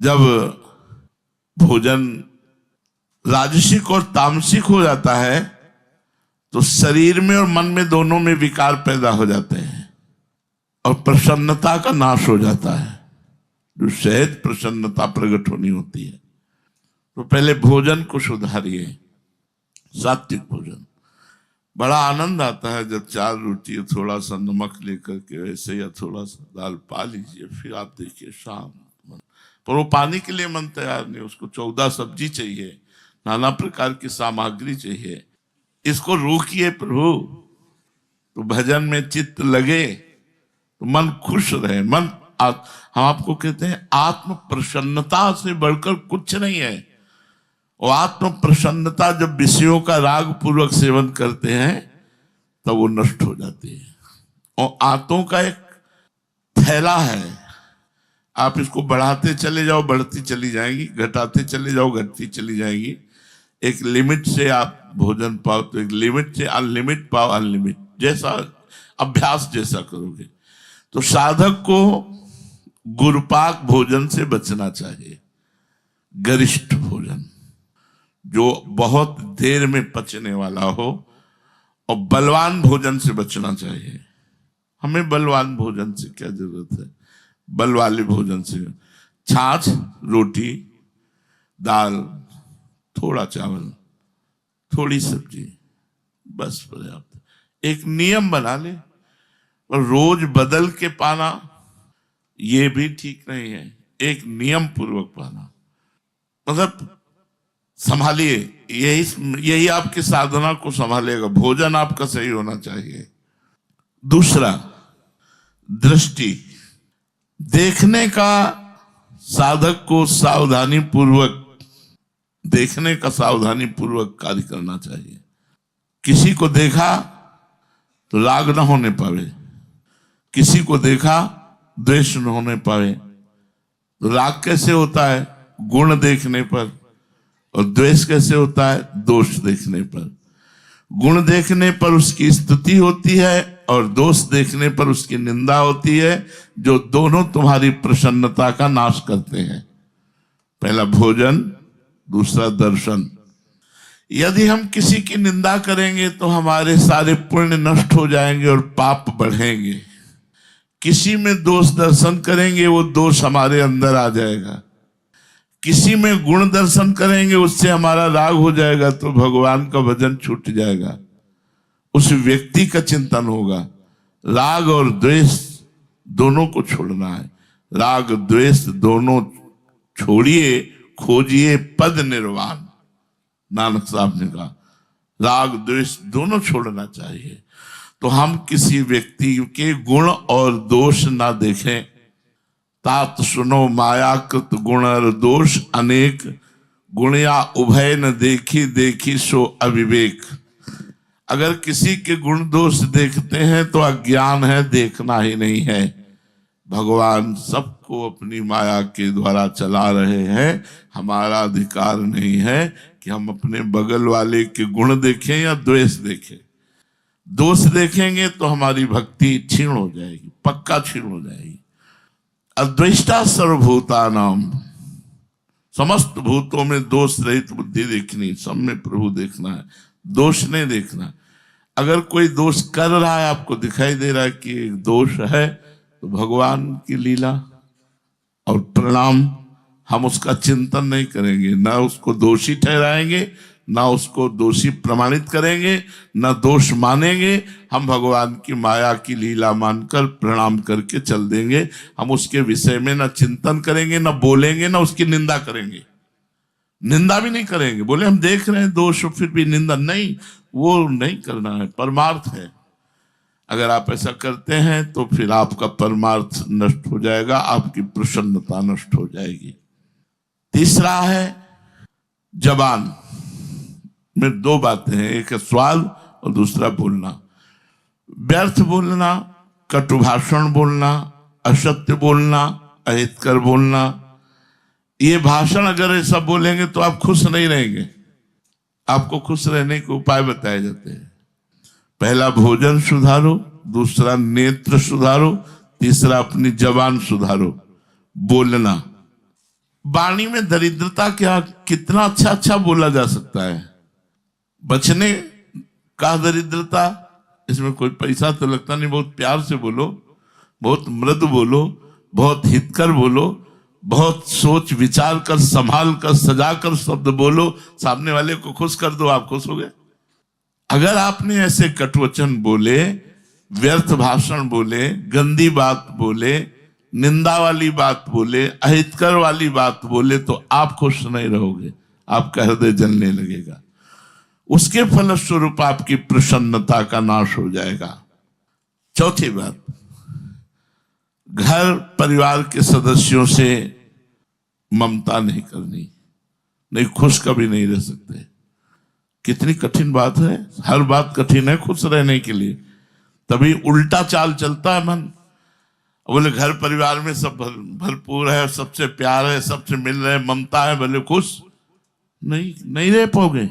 जब भोजन राजसिक और तामसिक हो जाता है तो शरीर में और मन में दोनों में विकार पैदा हो जाते हैं और प्रसन्नता का नाश हो जाता है। जो सहज प्रसन्नता प्रकट होनी होती है, तो पहले भोजन को सुधारिए। सात्विक भोजन, बड़ा आनंद आता है जब 4 रोटी थोड़ा सा नमक लेकर के ऐसे या थोड़ा सा दाल पा लीजिए, फिर आप देखिए शाम। पर वो पानी के लिए मन तैयार नहीं, उसको 14 सब्जी चाहिए, नाना प्रकार की सामग्री चाहिए। इसको रोकिए प्रभु, तो भजन में चित्त लगे, तो मन खुश रहे। हम आपको कहते हैं आत्म प्रसन्नता से बढ़कर कुछ नहीं है। और आत्म प्रसन्नता जब विषयों का राग पूर्वक सेवन करते हैं तब वो नष्ट हो जाती है। और आंतों का एक थैला है, आप इसको बढ़ाते चले जाओ बढ़ती चली जाएंगी, घटाते चले जाओ घटती चली जाएंगी। एक लिमिट से आप भोजन पाओ तो एक लिमिट से अनलिमिट पाओ अनलिमिट, जैसा अभ्यास जैसा करोगे। तो साधक को गुरुपाक भोजन से बचना चाहिए, गरिष्ठ भोजन जो बहुत देर में पचने वाला हो, और बलवान भोजन से बचना चाहिए। हमें बलवान भोजन से क्या जरूरत है? बल वाले भोजन से छाछ, रोटी, दाल, थोड़ा चावल, थोड़ी सब्जी, बस पर्याप्त। एक नियम बना ले, और रोज बदल के पाना ये भी ठीक नहीं है। एक नियम पूर्वक पाना, मतलब संभालिए, यही आपकी साधना को संभालेगा। भोजन आपका सही होना चाहिए। दूसरा, दृष्टि, देखने का साधक को सावधानी पूर्वक देखने का सावधानी पूर्वक कार्य करना चाहिए। किसी को देखा तो राग न होने पावे, किसी को देखा द्वेष न होने पावे। तो राग कैसे होता है? गुण देखने पर। और द्वेष कैसे होता है? दोष देखने पर। गुण देखने पर उसकी स्तुति होती है और दोष देखने पर उसकी निंदा होती है, जो दोनों तुम्हारी प्रसन्नता का नाश करते हैं। पहला भोजन, दूसरा दर्शन। यदि हम किसी की निंदा करेंगे तो हमारे सारे पुण्य नष्ट हो जाएंगे और पाप बढ़ेंगे। किसी में दोष दर्शन करेंगे, वो दोष हमारे अंदर आ जाएगा। किसी में गुण दर्शन करेंगे, उससे हमारा राग हो जाएगा, तो भगवान का भजन छूट जाएगा। उस व्यक्ति का चिंतन होगा। राग और द्वेष दोनों को छोड़ना है। राग द्वेष दोनों छोड़िए, खोजिए पद निर्वाण। नानक साहब ने कहा राग द्वेष दोनों छोड़ना चाहिए। तो हम किसी व्यक्ति के गुण और दोष ना देखें। तात सुनो मायाकृत गुण और दोष अनेक, गुणया उभय न देखी देखी सो अविवेक। अगर किसी के गुण दोष देखते हैं तो अज्ञान है, देखना ही नहीं है। भगवान सबको अपनी माया के द्वारा चला रहे हैं। हमारा अधिकार नहीं है कि हम अपने बगल वाले के गुण देखें या द्वेष देखें। दोष देखेंगे तो हमारी भक्ति क्षीण हो जाएगी, पक्का क्षीण हो जाएगी। अद्वेष्टा सर्वभूतानाम, समस्त भूतों में दोष रहित बुद्धि देखनी, सब में प्रभु देखना है, दोष नहीं देखना। अगर कोई दोष कर रहा है, आपको दिखाई दे रहा है कि एक दोष है, तो भगवान की लीला और प्रणाम। हम उसका चिंतन नहीं करेंगे, ना उसको दोषी ठहराएंगे, ना उसको दोषी प्रमाणित करेंगे, ना दोष मानेंगे। हम भगवान की माया की लीला मानकर प्रणाम करके चल देंगे। हम उसके विषय में ना चिंतन करेंगे, ना बोलेंगे, ना उसकी निंदा करेंगे। निंदा भी नहीं करेंगे। बोले हम देख रहे हैं दोष, फिर भी निंदा नहीं, वो नहीं करना है, परमार्थ है। अगर आप ऐसा करते हैं तो फिर आपका परमार्थ नष्ट हो जाएगा, आपकी प्रसन्नता नष्ट हो जाएगी। तीसरा है जबान में 2 बातें हैं, एक है स्वाद और दूसरा बोलना। व्यर्थ बोलना, कटु भाषण बोलना, असत्य बोलना, अहितकर बोलना। ये भाषण अगर ऐसा बोलेंगे तो आप खुश नहीं रहेंगे। आपको खुश रहने के उपाय बताए जाते हैं। पहला भोजन सुधारो, दूसरा नेत्र सुधारो, तीसरा अपनी जबान सुधारो। बोलना, वाणी में दरिद्रता क्या, कितना अच्छा अच्छा बोला जा सकता है। बचने का दरिद्रता, इसमें कोई पैसा तो लगता नहीं, बहुत प्यार से बोलो, बहुत मृदु बोलो, बहुत हितकर बोलो, बहुत सोच विचार कर, संभाल कर, सजा कर शब्द बोलो, सामने वाले को खुश कर दो, आप खुश हो गए। अगर आपने ऐसे कटवचन बोले, व्यर्थ भाषण बोले, गंदी बात बोले, निंदा वाली बात बोले, अहितकर वाली बात बोले, तो आप खुश नहीं रहोगे, आपका हृदय जलने लगेगा। उसके फलस्वरूप आपकी प्रसन्नता का नाश हो जाएगा। चौथी बात, घर परिवार के सदस्यों से ममता नहीं करनी, नहीं खुश कभी नहीं रह सकते। कितनी कठिन बात है, हर बात कठिन है खुश रहने के लिए, तभी उल्टा चाल चलता है मन। बोले घर परिवार में सब भरपूर है, सबसे प्यार है, सबसे मिल रहे, ममता है, बोले खुश नहीं रह पाओगे।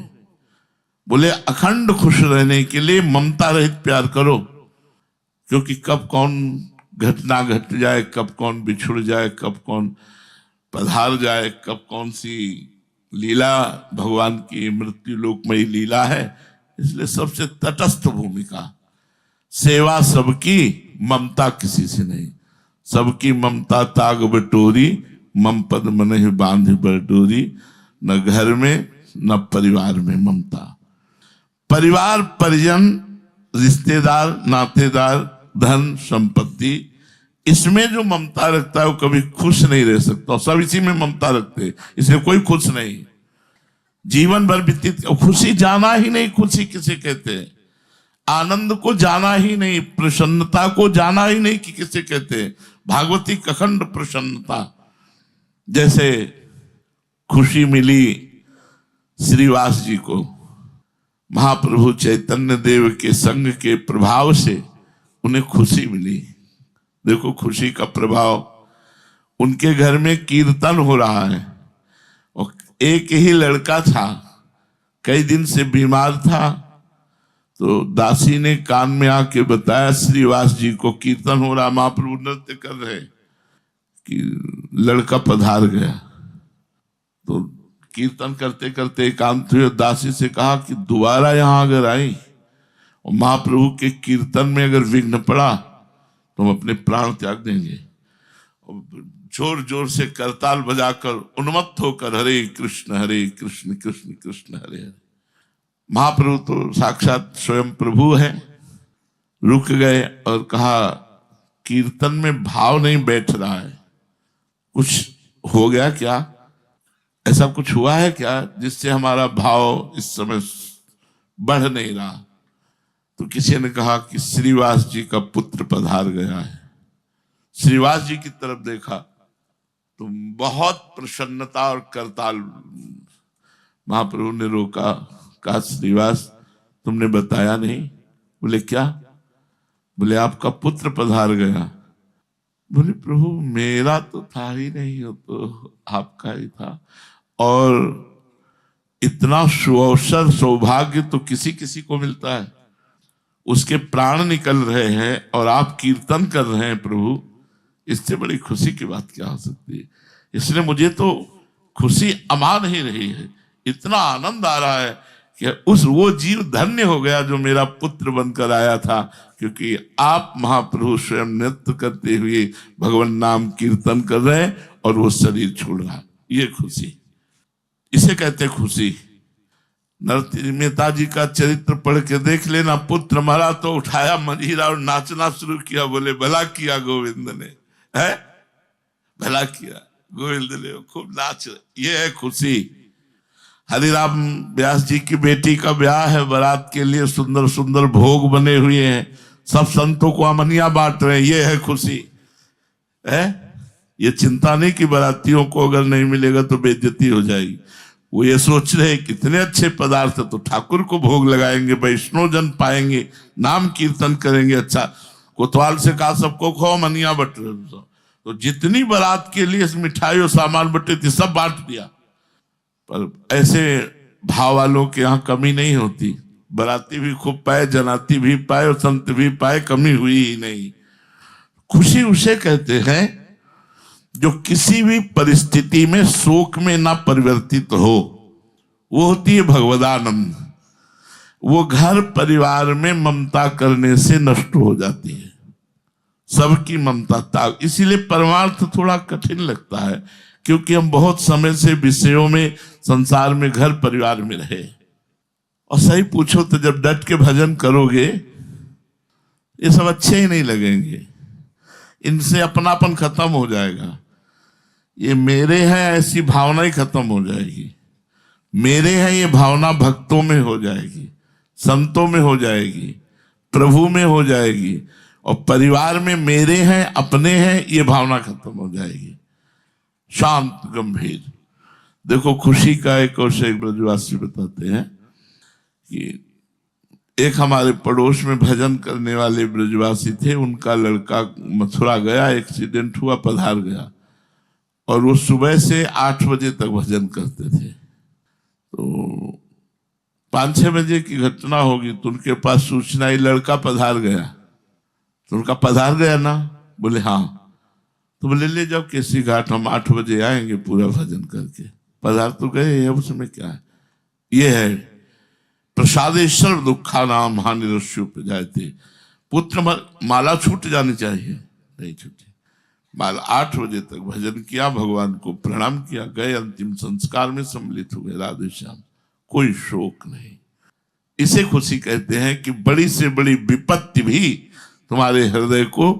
बोले अखंड खुश रहने के लिए ममता रहित प्यार करो, क्योंकि कब कौन घटना घट जाए, कब कौन बिछुड़ जाए, कब कौन पधार जाए, कब कौन सी लीला भगवान की मृत्यु लोकमयी लीला है। इसलिए सबसे तटस्थ भूमिका, सेवा सबकी, ममता किसी से नहीं। सबकी ममता ताग बटोरी, मम पद मनहि बांध बटोरी। न घर में न परिवार में ममता। परिवार परिजन, रिश्तेदार, नातेदार, धन संपत्ति, इसमें जो ममता रखता है वो कभी खुश नहीं रह सकता। सब इसी में ममता रखते हैं, इसलिए कोई खुश नहीं। जीवन भर व्यतीत, खुशी जाना ही नहीं, खुशी किसे कहते हैं, आनंद को जाना ही नहीं, प्रसन्नता को जाना ही नहीं कि किसे कहते हैं। भागवती अखंड प्रसन्नता। जैसे खुशी मिली श्रीवास जी को, महाप्रभु चैतन्य देव के संग के प्रभाव से उन्हें खुशी मिली। देखो खुशी का प्रभाव, उनके घर में कीर्तन हो रहा है और एक ही लड़का था, कई दिन से बीमार था, तो दासी ने कान में आके बताया श्रीवास जी को कीर्तन हो रहा, महाप्रभु नृत्य कर रहे, कि लड़का पधार गया। तो कीर्तन करते करते एकांत हुए, दासी से कहा कि दोबारा यहां अगर आई और महाप्रभु के कीर्तन में अगर विघ्न पड़ा तो हम अपने प्राण त्याग देंगे। जोर जोर से करताल बजाकर उन्मत्त होकर हरे कृष्ण कृष्ण कृष्ण हरे हरे। महाप्रभु तो साक्षात स्वयं प्रभु है, रुक गए और कहा कीर्तन में भाव नहीं बैठ रहा है, कुछ हो गया क्या, ऐसा कुछ हुआ है क्या जिससे हमारा भाव इस समय बढ़ नहीं रहा। तो किसी ने कहा कि श्रीवास जी का पुत्र पधार गया है। श्रीवास जी की तरफ देखा तो बहुत प्रसन्नता और करताल। महाप्रभु ने रोका, कहा श्रीवास तुमने बताया नहीं। बोले क्या? बोले आपका पुत्र पधार गया। बोले प्रभु मेरा तो था ही नहीं, हो तो आपका ही था, और इतना सुअवसर सौभाग्य तो किसी किसी को मिलता है। उसके प्राण निकल रहे हैं और आप कीर्तन कर रहे हैं प्रभु, इससे बड़ी खुशी की बात क्या हो सकती है। इसलिए मुझे तो खुशी अमान ही रही है, इतना आनंद आ रहा है कि वो जीव धन्य हो गया जो मेरा पुत्र बनकर आया था, क्योंकि आप महाप्रभु स्वयं नृत्य करते हुए भगवान नाम कीर्तन कर रहे हैं और वो शरीर छोड़ रहा। ये खुशी, इसे कहते खुशी। नरसिंह मेहता जी का चरित्र पढ़ के देख लेना। पुत्र मरा तो उठाया मंजीरा और नाचना शुरू किया। बोले भला किया गोविंद ने, है भला किया गोविंद ने, खूब नाच। ये है खुशी। हरिराम व्यास जी की बेटी का ब्याह है, बारात के लिए सुंदर सुंदर भोग बने हुए हैं, सब संतों को अमनिया बांट रहे हैं। ये है खुशी, है। ये चिंता नहीं कि बारातियों को अगर नहीं मिलेगा तो बेइज्जती हो जाएगी। वो ये सोच रहे कितने अच्छे पदार्थ तो ठाकुर को भोग लगाएंगे, वैष्णव जन पाएंगे, नाम कीर्तन करेंगे। अच्छा, कोतवाल से कहा सबको खाओ, मनिया बट रहे, तो जितनी बारात के लिए मिठाई और सामान बटे थे सब बांट दिया। पर ऐसे भाव वालों के यहाँ कमी नहीं होती। बाराती भी खूब पाए, जनाती भी पाए और संत भी पाए, कमी हुई ही नहीं। खुशी उसे कहते हैं जो किसी भी परिस्थिति में शोक में ना परिवर्तित हो, वो होती है भगवदानंद। वो घर परिवार में ममता करने से नष्ट हो जाती है, सबकी ममता त्याग। इसीलिए परमार्थ थोड़ा कठिन लगता है, क्योंकि हम बहुत समय से विषयों में, संसार में, घर परिवार में रहे। और सही पूछो तो जब डट के भजन करोगे ये सब अच्छे ही नहीं लगेंगे, इनसे अपनापन खत्म हो जाएगा। ये मेरे हैं ऐसी भावना ही खत्म हो जाएगी। मेरे हैं ये भावना भक्तों में हो जाएगी, संतों में हो जाएगी, प्रभु में हो जाएगी, और परिवार में मेरे हैं, अपने हैं, ये भावना खत्म हो जाएगी। शांत गंभीर। देखो खुशी का एक और शेख ब्रजवासी बताते हैं कि एक हमारे पड़ोस में भजन करने वाले ब्रजवासी थे, उनका लड़का मथुरा गया, एक्सीडेंट हुआ, पधार गया, और वो सुबह से 8 बजे तक भजन करते थे। तो 5-6 बजे की घटना होगी तो उनके पास सूचना आई लड़का पधार गया। तो उनका पधार गया ना, बोले हाँ। तो बोले ले जाओ केसी घाट, हम 8 बजे आएंगे पूरा भजन करके। पधार तो गए हैं, उसमें क्या है। ये है प्रसादेश्वर दुखा नाम हानि रस्योपजायते। पुत्र माला छूट जानी चाहिए, नहीं छूटी। माला 8 बजे तक भजन किया, भगवान को प्रणाम किया, गए, अंतिम संस्कार में सम्मिलित हुए, राधे श्याम, कोई शोक नहीं। इसे खुशी कहते हैं कि बड़ी से बड़ी विपत्ति भी तुम्हारे हृदय को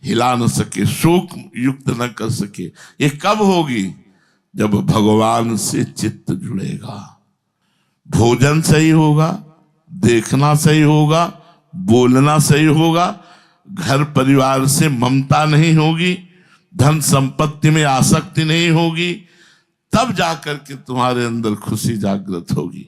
हिला न सके, शोक युक्त न कर सके। ये कब होगी? जब भगवान से चित्त जुड़ेगा, भोजन सही होगा, देखना सही होगा, बोलना सही होगा, घर परिवार से ममता नहीं होगी, धन संपत्ति में आसक्ति नहीं होगी, तब जाकर के तुम्हारे अंदर खुशी जागृत होगी।